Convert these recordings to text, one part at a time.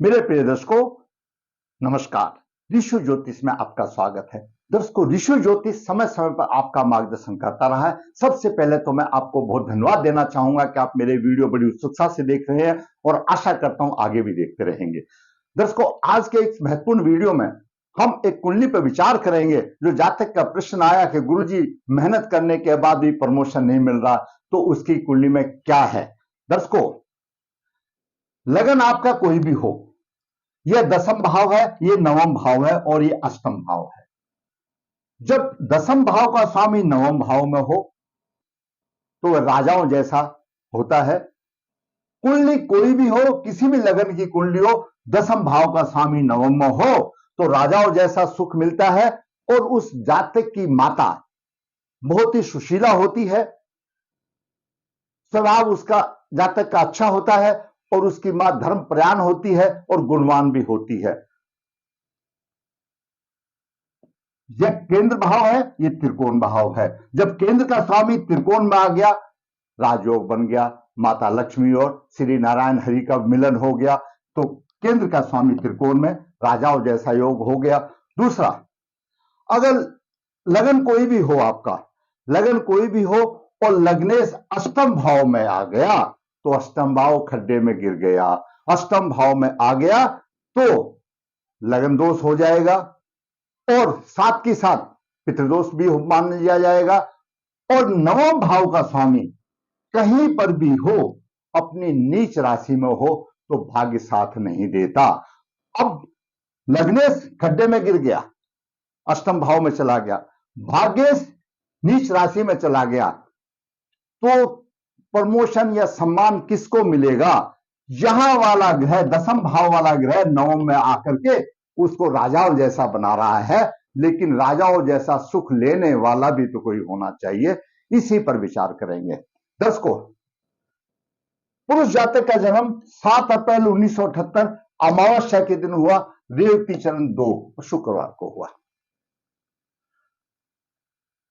मेरे प्रिय दर्शकों, नमस्कार। ऋषि ज्योतिष में आपका स्वागत है। दर्शकों, ऋषि ज्योतिष समय समय पर आपका मार्गदर्शन करता रहा है। सबसे पहले तो मैं आपको बहुत धन्यवाद देना चाहूंगा कि आप मेरे वीडियो बड़ी उत्सुकता से देख रहे हैं और आशा करता हूं आगे भी देखते रहेंगे। दर्शकों, आज के इस महत्वपूर्ण वीडियो में हम एक कुंडली पर विचार करेंगे। जो जातक का प्रश्न आया कि गुरुजी, मेहनत करने के बाद भी प्रमोशन नहीं मिल रहा, तो उसकी कुंडली में क्या है। दर्शकों, लगन आपका कोई भी हो, यह दसम भाव है, ये नवम भाव है और ये अष्टम भाव है। जब दसम भाव का स्वामी नवम भाव में हो तो वह राजाओं जैसा होता है। कुंडली कोई भी हो, किसी भी लगन की कुंडली हो, दसम भाव का स्वामी नवम में हो तो राजाओं जैसा सुख मिलता है। और उस जातक की माता बहुत ही सुशीला होती है, स्वभाव उसका जातक का अच्छा होता है और उसकी मां धर्मपरायण होती है और गुणवान भी होती है। यह केंद्र भाव है, यह त्रिकोण भाव है। जब केंद्र का स्वामी त्रिकोण में आ गया, राजयोग बन गया, माता लक्ष्मी और श्री नारायण हरि का मिलन हो गया, तो केंद्र का स्वामी त्रिकोण में राजाओं जैसा योग हो गया। दूसरा, अगर लगन कोई भी हो, आपका लगन कोई भी हो और लग्नेश अष्टम भाव में आ गया तो अष्टम भाव खड्डे में गिर गया। अष्टम भाव में आ गया तो लगन दोष हो जाएगा और साथ के साथ पितृदोष भी मान लिया जाएगा। और नवम भाव का स्वामी कहीं पर भी हो, अपनी नीच राशि में हो तो भाग्य साथ नहीं देता। अब लग्नेश खड्डे में गिर गया, अष्टम भाव में चला गया, भाग्येश नीच राशि में चला गया, तो प्रमोशन या सम्मान किसको मिलेगा। यहां वाला ग्रह, दसम भाव वाला ग्रह नवम में आकर के उसको राजाओं जैसा बना रहा है, लेकिन राजाओं जैसा सुख लेने वाला भी तो कोई होना चाहिए। इसी पर विचार करेंगे। दर्शकों, पुरुष जातक का जन्म 7 अप्रैल 1978 अमावस्या के दिन हुआ, रेवती चरण 2 शुक्रवार को हुआ।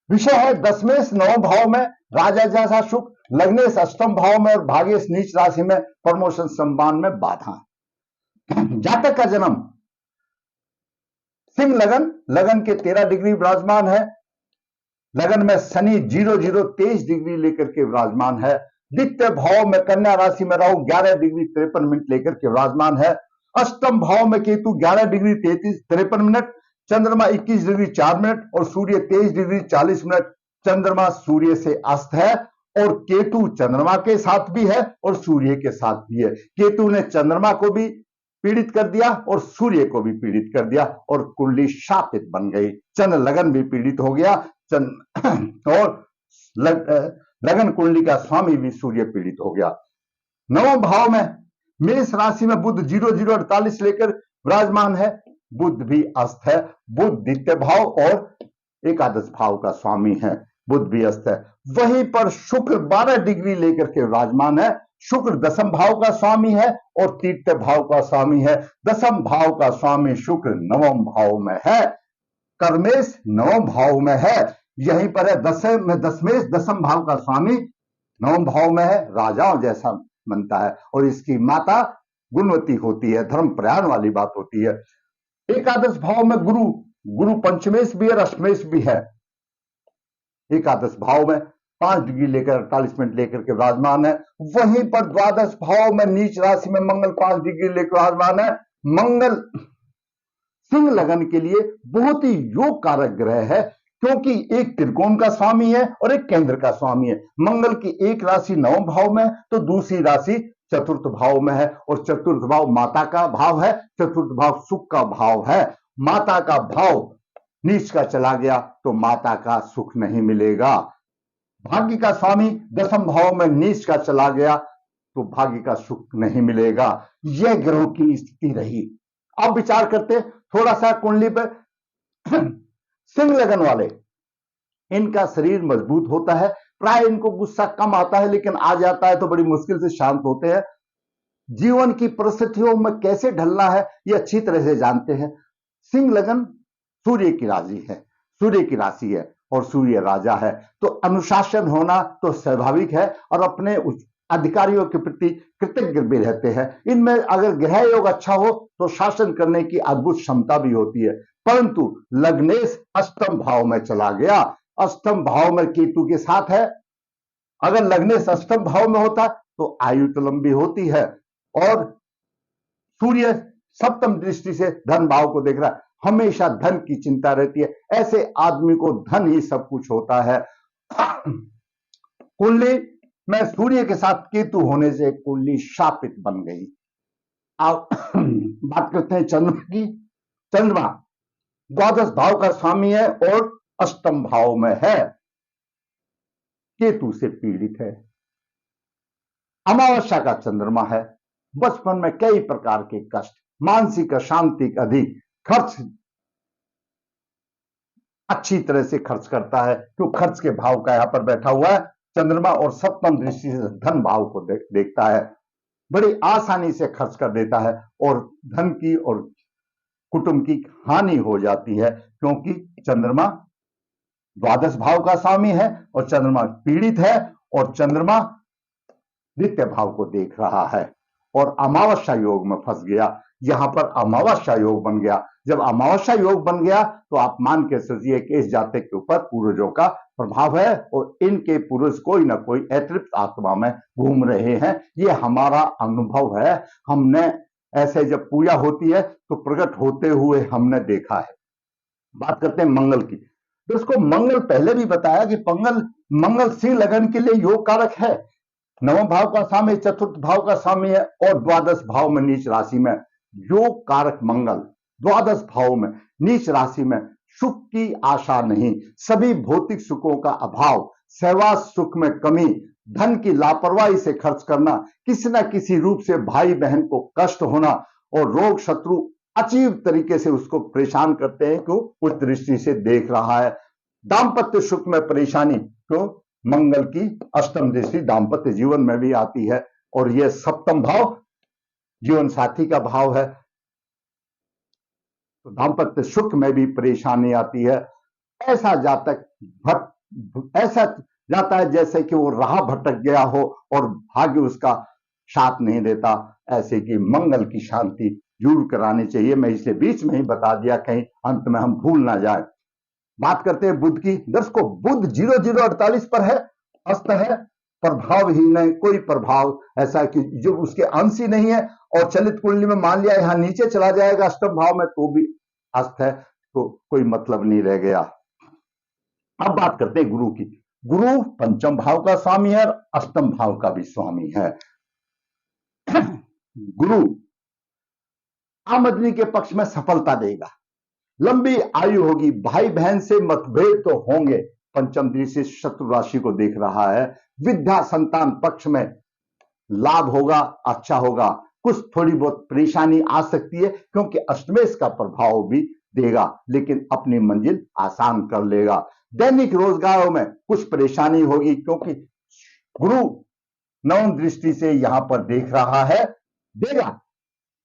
विषय है दशमेश नवम भाव में राजा जैसा सुख, लग्नेश अष्टम भाव में और भाग्येश नीच राशि में प्रमोशन सम्मान में बाधा। जातक का जन्म सिंह लगन, लगन के 13 डिग्री विराजमान है। लगन में शनि 00-23 डिग्री लेकर के विराजमान है। द्वितीय भाव में कन्या राशि में राहु 11 डिग्री 53 मिनट लेकर के विराजमान है। अष्टम भाव में केतु 11 डिग्री 53 मिनट, चंद्रमा 21 डिग्री 4 मिनट और सूर्य 23 डिग्री 40 मिनट। चंद्रमा सूर्य से अस्त है और केतु चंद्रमा के साथ भी है और सूर्य के साथ भी है। केतु ने चंद्रमा को भी पीड़ित कर दिया और सूर्य को भी पीड़ित कर दिया और कुंडली शापित बन गई। चंद्र लगन भी पीड़ित हो गया और लगन कुंडली का स्वामी भी सूर्य पीड़ित हो गया। नवम भाव में मेष राशि में बुध 00-48 लेकर विराजमान है। बुध भी अस्त है। बुध द्वितीय भाव और एकादश भाव का स्वामी है। बुध भी अस्त है। वहीं पर शुक्र 12 डिग्री लेकर के विराजमान है। शुक्र दसम भाव का स्वामी है और तृतीय भाव का स्वामी है। दसम भाव का स्वामी शुक्र नवम भाव में है। कर्मेश नवम भाव में है, यहीं पर है। दशमेश दसम भाव का स्वामी नवम भाव में है, राजाओं जैसा बनता है और इसकी माता गुणवती होती है, धर्मपरायण वाली बात होती है। एकादश भाव में गुरु पंचमेश भी है, अष्टमेश भी है। एकादश भाव में 5 डिग्री लेकर 48 मिनट लेकर के विराजमान है। वहीं पर द्वादश भाव में नीच राशि में मंगल 5 डिग्री लेकर विराजमान है। मंगल सिंह लगन के लिए बहुत ही योग कारक ग्रह है, क्योंकि एक त्रिकोण का स्वामी है और एक केंद्र का स्वामी है। मंगल की एक राशि नवम भाव में तो दूसरी राशि चतुर्थ भाव में है और चतुर्थ भाव माता का भाव है, चतुर्थ भाव सुख का भाव है। माता का भाव नीच का चला गया तो माता का सुख नहीं मिलेगा। भाग्य का स्वामी दसम भाव में नीच का चला गया तो भाग्य का सुख नहीं मिलेगा। यह ग्रहों की स्थिति रही। अब विचार करते थोड़ा सा कुंडली पर। सिंह लगन वाले, इनका शरीर मजबूत होता है, प्राय इनको गुस्सा कम आता है, लेकिन आ जाता है तो बड़ी मुश्किल से शांत होते हैं। जीवन की परिस्थितियों में कैसे ढलना है ये अच्छी तरह से जानते हैं। सिंह लगन सूर्य की राशि है, सूर्य की राशि है और सूर्य राजा है, तो अनुशासन होना तो स्वाभाविक है और अपने अधिकारियों के प्रति कृतज्ञ भी रहते हैं। इनमें अगर ग्रह योग अच्छा हो तो शासन करने की अद्भुत क्षमता भी होती है। परंतु लग्नेश अष्टम भाव में चला गया, अष्टम भाव में केतु के साथ है। अगर लग्नेश अष्टम भाव में होता तो आयु तो लंबी होती है। और सूर्य सप्तम दृष्टि से धन भाव को देख रहा है, हमेशा धन की चिंता रहती है। ऐसे आदमी को धन ही सब कुछ होता है। कुंडली में सूर्य के साथ केतु होने से कुंडली शापित बन गई। अब बात करते हैं चंद्रमा की। चंद्रमा द्वादश भाव का स्वामी है और अष्टम भाव में है, केतु से पीड़ित है। अमावस्या का चंद्रमा है। बचपन में कई प्रकार के कष्ट, मानसिक अशांति, अधिक खर्च, अच्छी तरह से खर्च करता है क्यों खर्च के भाव का यहां पर बैठा हुआ है चंद्रमा, और सप्तम दृष्टि से धन भाव को देखता है। बड़ी आसानी से खर्च कर देता है और धन की और कुटुंब की हानि हो जाती है, क्योंकि चंद्रमा द्वादश भाव का स्वामी है और चंद्रमा पीड़ित है और चंद्रमा द्वितीय भाव को देख रहा है और अमावस्या योग में फंस गया। यहां पर अमावस्या योग बन गया। जब अमावस्या योग बन गया तो आप मान के सोचिए कि इस जातक के ऊपर पूर्वजों का प्रभाव है और इनके पूर्वज कोई ना कोई अतृप्त आत्मा में घूम रहे हैं। ये हमारा अनुभव है। हमने ऐसे जब पूजा होती है तो प्रकट होते हुए हमने देखा है। बात करते हैं मंगल की। तो इसको मंगल पहले भी बताया कि मंगल सिंह लगन के लिए योग कारक है। नवम भाव का स्वामी, चतुर्थ भाव का स्वामी है और द्वादश भाव में नीच राशि में योग कारक मंगल। द्वादश भाव में नीच राशि में सुख की आशा नहीं, सभी भौतिक सुखों का अभाव, सहवास सुख में कमी, धन की लापरवाही से खर्च करना, किसी न किसी रूप से भाई बहन को कष्ट होना और रोग शत्रु अजीब तरीके से उसको परेशान करते हैं क्यों उस दृष्टि से देख रहा है। दाम्पत्य सुख में परेशानी क्यों मंगल की अष्टम दृष्टि दाम्पत्य जीवन में भी आती है और यह सप्तम भाव जीवन साथी का भाव है तो दाम्पत्य सुख में भी परेशानी आती है। ऐसा जाता है जैसे कि वो राह भटक गया हो और भाग्य उसका साथ नहीं देता। ऐसे कि मंगल की शांति जरूर करानी चाहिए। मैं इसलिए बीच में ही बता दिया कहीं अंत में हम भूल ना जाए। बात करते हैं बुध की। दर्शकों, बुध 0048 पर है, अस्त है, प्रभाव ही नहीं, कोई प्रभाव ऐसा कि जो उसके अंश ही नहीं है और चलित कुंडली में मान लिया यहां नीचे चला जाएगा अष्टम भाव में तो भी अस्त है, तो कोई मतलब नहीं रह गया। अब बात करते हैं गुरु की। गुरु पंचम भाव का स्वामी है और अष्टम भाव का भी स्वामी है। गुरु आमदनी के पक्ष में सफलता देगा, लंबी आयु होगी, भाई बहन से मतभेद तो होंगे, पंचम दृष्टि से शत्रु राशि को देख रहा है। विद्या संतान पक्ष में लाभ होगा, अच्छा होगा। कुछ थोड़ी बहुत परेशानी आ सकती है क्योंकि अष्टमेश का प्रभाव भी देगा, लेकिन अपनी मंजिल आसान कर लेगा। दैनिक रोजगारों में कुछ परेशानी होगी क्योंकि गुरु नवम दृष्टि से यहां पर देख रहा है, देगा,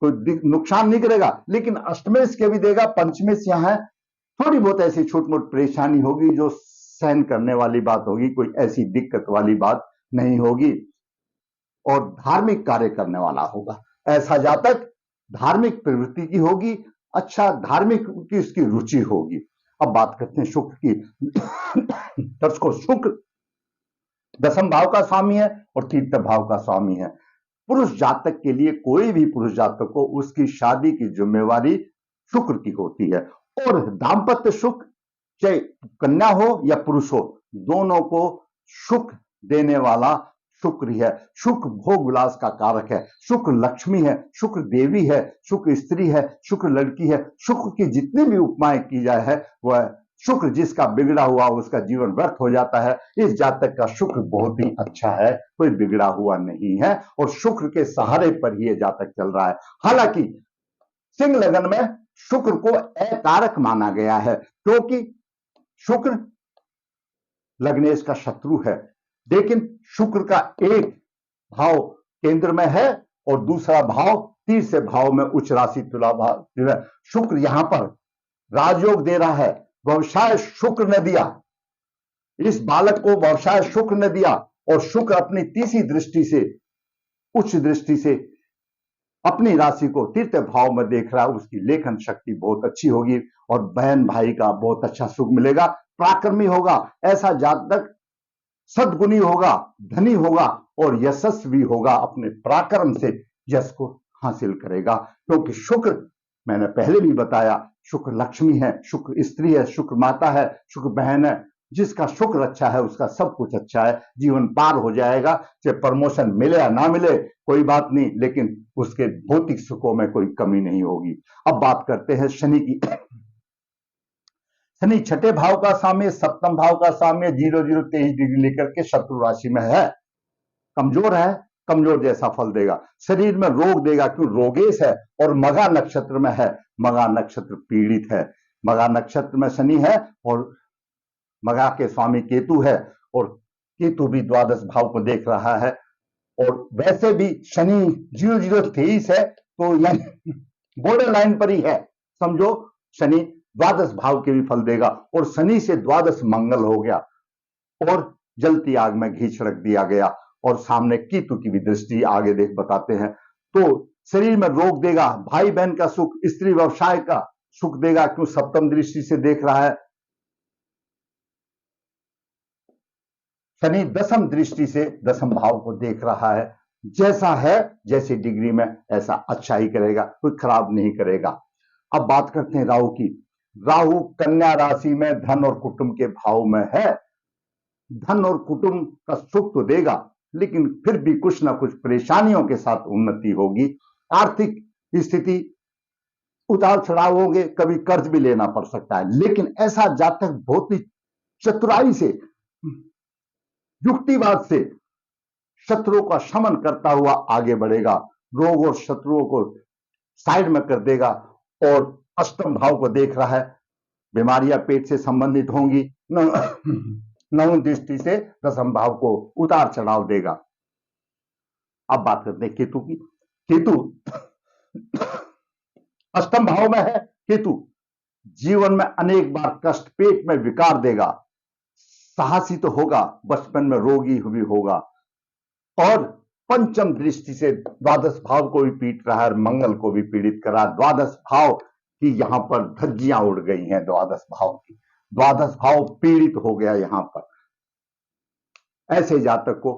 कोई नुकसान नहीं करेगा, लेकिन अष्टमेश के भी देगा। पंचमेश यहां है, थोड़ी बहुत ऐसी छोटी मोटी परेशानी होगी जो सहन करने वाली बात होगी, कोई ऐसी दिक्कत वाली बात नहीं होगी। और धार्मिक कार्य करने वाला होगा, ऐसा जातक धार्मिक प्रवृत्ति की होगी, अच्छा धार्मिक की उसकी रुचि होगी। अब बात करते हैं शुक्र की। दर्शकों, शुक्र दसम भाव का स्वामी है और तीर्थ भाव का स्वामी है। पुरुष जातक के लिए, कोई भी पुरुष जातक को उसकी शादी की जिम्मेवारी शुक्र की होती है और दाम्पत्य सुख चाहे कन्या हो या पुरुष हो, दोनों को सुख देने वाला शुक्र ही है। शुक्र भोग विलास का कारक है, शुक्र लक्ष्मी है, शुक्र देवी है, शुक्र स्त्री है, शुक्र लड़की है। शुक्र की जितनी भी उपमाएं की जाए है वह शुक्र जिसका बिगड़ा हुआ उसका जीवन व्यर्थ हो जाता है। इस जातक का शुक्र बहुत ही अच्छा है, कोई बिगड़ा हुआ नहीं है और शुक्र के सहारे पर ही यह जातक चल रहा है। हालांकि सिंह लगन में शुक्र को अकारक माना गया है क्योंकि शुक्र लग्नेश का शत्रु है, लेकिन शुक्र का एक भाव केंद्र में है और दूसरा भाव तीसरे भाव में उच्च राशि तुला भाव। शुक्र यहां पर राजयोग दे रहा है, व्यवसाय शुक्र ने दिया, इस बालक को व्यवसाय शुक्र ने दिया और शुक्र अपनी तीसरी दृष्टि से, उच्च दृष्टि से अपनी राशि को तृतीय भाव में देख रहा है। उसकी लेखन शक्ति बहुत अच्छी होगी और बहन भाई का बहुत अच्छा सुख मिलेगा। पराक्रमी होगा, ऐसा जातक सद्गुणी होगा, धनी होगा और यशस्वी होगा। अपने पराक्रम से यश को हासिल करेगा, क्योंकि शुक्र, मैंने पहले भी बताया, शुक्र लक्ष्मी है, शुक्र स्त्री है, शुक्र माता है, शुक्र बहन है। जिसका शुक्र अच्छा है उसका सब कुछ अच्छा है, जीवन पार हो जाएगा। चाहे प्रमोशन मिले या ना मिले कोई बात नहीं, लेकिन उसके भौतिक सुखों में कोई कमी नहीं होगी। अब बात करते हैं शनि की। शनि छठे भाव का साम्य, सप्तम भाव का साम्य 0-0-23 डिग्री लेकर के शत्रु राशि में है। कमजोर है, कमजोर जैसा फल देगा, शरीर में रोग देगा, क्यों रोगेश है और मघा नक्षत्र में है। मघा नक्षत्र पीड़ित है, मघा नक्षत्र में शनि है और मघा के स्वामी केतु है, और केतु भी द्वादश भाव को देख रहा है। और वैसे भी शनि 0-0-23 है, तो यानी बॉर्डर लाइन पर ही है। समझो शनि द्वादश भाव के भी फल देगा, और शनि से द्वादश मंगल हो गया और जलती आग में घी छिड़क दिया गया। और सामने केतु की भी दृष्टि आगे देख बताते हैं। तो शरीर में रोग देगा, भाई बहन का सुख, स्त्री व्यवसाय का सुख देगा, क्यों सप्तम दृष्टि से देख रहा है। शनि दसम दृष्टि से दसम भाव को देख रहा है। जैसा है, जैसी डिग्री में ऐसा अच्छा ही करेगा, कोई खराब नहीं करेगा। अब बात करते हैं राहु की। राहु कन्या राशि में धन और कुटुंब के भाव में है। धन और कुटुंब का सुख तो देगा, लेकिन फिर भी कुछ ना कुछ परेशानियों के साथ उन्नति होगी। आर्थिक स्थिति उतार चढ़ाव होंगे, कभी कर्ज भी लेना पड़ सकता है, लेकिन ऐसा जातक बहुत ही चतुराई से, युक्तिवाद से शत्रुओं का शमन करता हुआ आगे बढ़ेगा। रोग और शत्रुओं को साइड में कर देगा। और अष्टम भाव को देख रहा है, बीमारियां पेट से संबंधित होंगी। नवम दृष्टि से दसम भाव को उतार चढ़ाव देगा। अब बात करते हैं केतु की। केतु अष्टम भाव में है। केतु जीवन में अनेक बार कष्ट, पेट में विकार देगा। साहसी तो होगा, बचपन में रोगी भी होगा। और पंचम दृष्टि से द्वादश भाव को भी पीट रहा है, मंगल को भी पीड़ित कर रहा है। द्वादश भाव की यहां पर धज्जियां उड़ गई हैं। द्वादश भाव की, द्वादश भाव पीड़ित हो गया यहां पर। ऐसे जातक को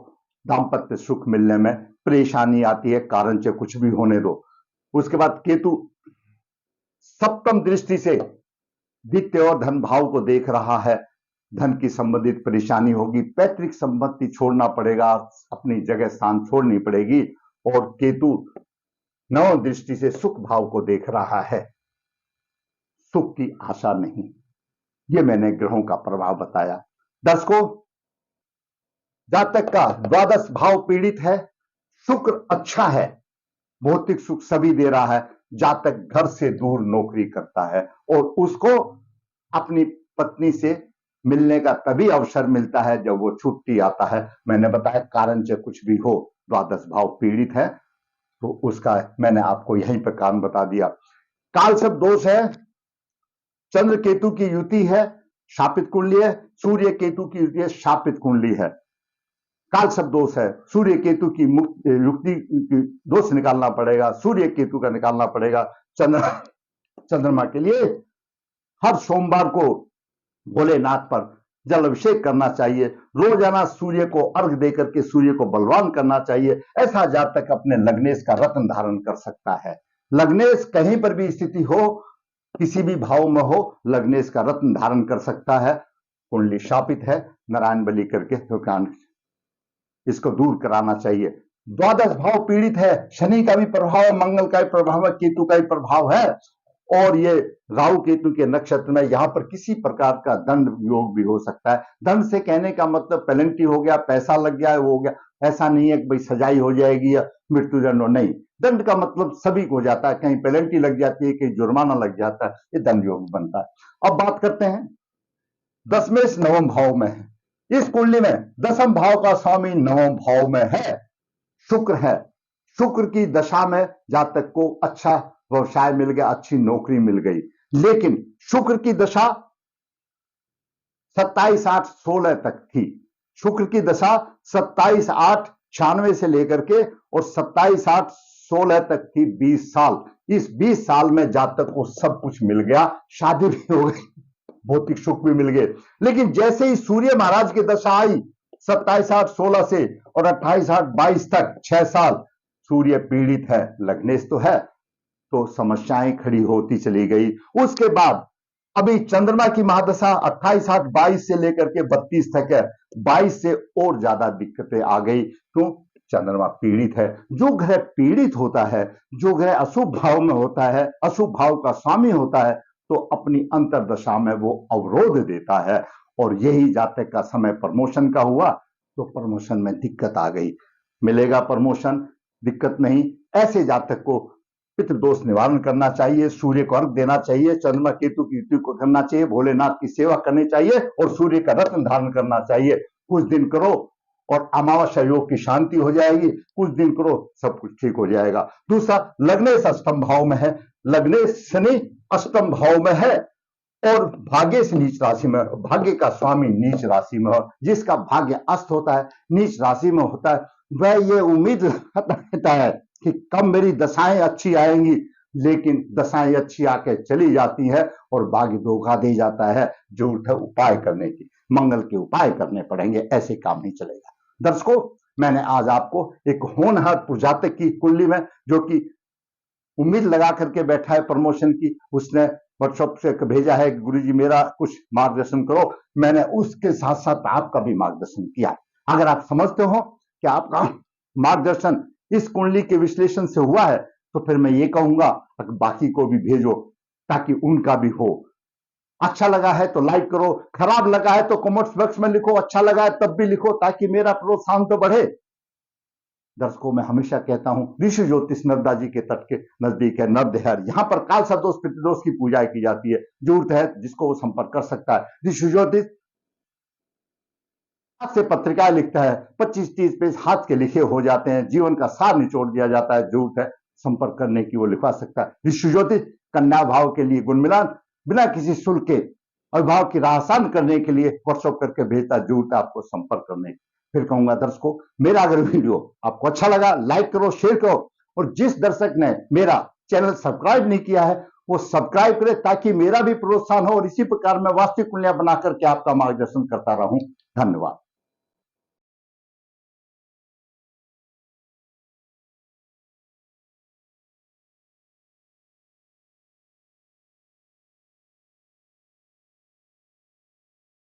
दांपत्य सुख मिलने में परेशानी आती है, कारण से कुछ भी होने दो। उसके बाद केतु सप्तम दृष्टि से द्वितीय और धन भाव को देख रहा है। धन की संबंधित परेशानी होगी, पैतृक संपत्ति छोड़ना पड़ेगा, अपनी जगह स्थान छोड़नी पड़ेगी। और केतु नव दृष्टि से सुख भाव को देख रहा है। सुख की आशा नहीं। ये मैंने ग्रहों का प्रभाव बताया। दर्शकों, जातक का द्वादश भाव पीड़ित है, शुक्र अच्छा है, भौतिक सुख सभी दे रहा है। जातक घर से दूर नौकरी करता है और उसको अपनी पत्नी से मिलने का तभी अवसर मिलता है जब वो छुट्टी आता है। मैंने बताया कारण से कुछ भी हो, द्वादश भाव पीड़ित है, तो उसका मैंने आपको यहीं पर कारण बता दिया। काल सब दोष है, चंद्र केतु की युति है, शापित कुंडली है। सूर्य केतु की युति है, शापित कुंडली है। काल सब दोष है, सूर्य केतु की युक्ति दोष निकालना पड़ेगा, सूर्य केतु का निकालना पड़ेगा। चंद्रमा के लिए हर सोमवार को भोलेनाथ पर जल अभिषेक करना चाहिए। रोजाना सूर्य को अर्घ देकर के सूर्य को बलवान करना चाहिए। ऐसा जातक अपने लग्नेश का रत्न धारण कर सकता है। लग्नेश कहीं पर भी स्थिति हो, किसी भी भाव में हो, लग्नेश का रत्न धारण कर सकता है। कुंडली शापित है, नारायण बलि करके इसको दूर कराना चाहिए। द्वादश भाव पीड़ित है, शनि का भी प्रभाव है, मंगल का भी प्रभाव है, केतु का भी प्रभाव है। और ये राहु केतु के नक्षत्र में यहां पर किसी प्रकार का दंड योग भी हो सकता है। दंड से कहने का मतलब पेनल्टी हो गया, पैसा लग गया है, वो हो गया, ऐसा नहीं है कि भाई सजाई हो जाएगी या मृत्युदंड हो, नहीं। दंड का मतलब सभी को हो जाता है, कहीं पेनल्टी लग जाती है, कहीं जुर्माना लग जाता है, ये दंड योग बनता है। अब बात करते हैं दसवें नवम भाव में है। इस कुंडली में दसम भाव का स्वामी नवम भाव में है, शुक्र है। शुक्र की दशा में जातक को अच्छा व्यवसाय मिल गया, अच्छी नौकरी मिल गई। लेकिन शुक्र की दशा 27, 8, 16 तक थी। शुक्र की दशा 27/8/96 से लेकर के और 27/8/16 तक थी 20 साल। इस 20 साल में जातक को सब कुछ मिल गया, शादी भी हो गई, भौतिक सुख भी मिल गए। लेकिन जैसे ही सूर्य महाराज की दशा आई 27/8/16 से और 28/8/22 तक 6 साल, सूर्य पीड़ित है, लग्नेश तो है, तो समस्याएं खड़ी होती चली गई। उसके बाद अभी चंद्रमा की महादशा 28/8/22 से लेकर के 32 तक है। 22 से और ज्यादा दिक्कतें आ गई। क्यों? चंद्रमा पीड़ित है। जो ग्रह पीड़ित होता है, जो ग्रह अशुभ भाव में होता है, अशुभ भाव का स्वामी होता है, तो अपनी अंतरदशा में वो अवरोध देता है। और यही जातक का समय प्रमोशन का हुआ तो प्रमोशन में दिक्कत आ गई। मिलेगा प्रमोशन, दिक्कत नहीं। ऐसे जातक को पितृदोष निवारण करना चाहिए, सूर्य को अर्घ देना चाहिए, चंद्रमा केतु की युति को करना चाहिए, भोलेनाथ की सेवा करनी चाहिए और सूर्य का रत्न धारण करना चाहिए। कुछ दिन करो और अमावस्या योग की शांति हो जाएगी। कुछ दिन करो, सब कुछ ठीक हो जाएगा। दूसरा, लग्नेश अष्टम भाव में है, लग्नेश शनि अष्टम भाव में है और भाग्य से नीच राशि में, भाग्य का स्वामी नीच राशि में हो। जिसका भाग्य अस्त होता है, नीच राशि में होता है, वह ये उम्मीद रहता है कि कब मेरी दशाएं अच्छी आएंगी, लेकिन दशाएं अच्छी आके चली जाती है और भाग्य धोखा दे जाता है। जरूरत है उपाय करने की, मंगल के उपाय करने पड़ेंगे, ऐसे काम नहीं चलेगा। दर्शकों, मैंने आज आपको एक होनहार पुजातक की कुंडली में, जो कि उम्मीद लगा करके बैठा है प्रमोशन की, उसने व्हाट्सएप से भेजा है कि गुरुजी मेरा कुछ मार्गदर्शन करो। मैंने उसके साथ साथ आपका भी मार्गदर्शन किया। अगर आप समझते हो कि आपका मार्गदर्शन इस कुंडली के विश्लेषण से हुआ है, तो फिर मैं ये कहूंगा कि बाकी को भी भेजो ताकि उनका भी हो। अच्छा लगा है तो लाइक करो, खराब लगा है तो कमेंट्स बॉक्स में लिखो, अच्छा लगा है तब भी लिखो, ताकि मेरा प्रोत्साहन तो बढ़े। दर्शकों, मैं हमेशा कहता हूं, ऋषि ज्योतिष नर्मदा जी के तट के नजदीक है नरदेहर। यहां पर काल सदोष पितृदोष की पूजा की जाती है। जरूरत है जिसको वो संपर्क कर सकता है। ऋषि ज्योतिष हाथ से पत्रिकाएं लिखता है, 25-30 पेज हाथ के लिखे हो जाते हैं, जीवन का सार निचोड़ दिया जाता है। जरूरत है संपर्क करने की, वो लिखवा सकता है। ऋषि ज्योतिष कन्या भाव के लिए गुण मिलान बिना किसी शुल्क के अभिभाव की राह आसान करने के लिए व्हाट्सएप करके भेजता। जरूरत है आपको संपर्क करने की। फिर कहूंगा दर्शकों, मेरा अगर वीडियो आपको अच्छा लगा, लाइक करो, शेयर करो, और जिस दर्शक ने मेरा चैनल सब्सक्राइब नहीं किया है वो सब्सक्राइब करे, ताकि मेरा भी प्रोत्साहन हो और इसी प्रकार मैं वास्तविक कुंडलियां बना करके आपका मार्गदर्शन करता रहूं। धन्यवाद।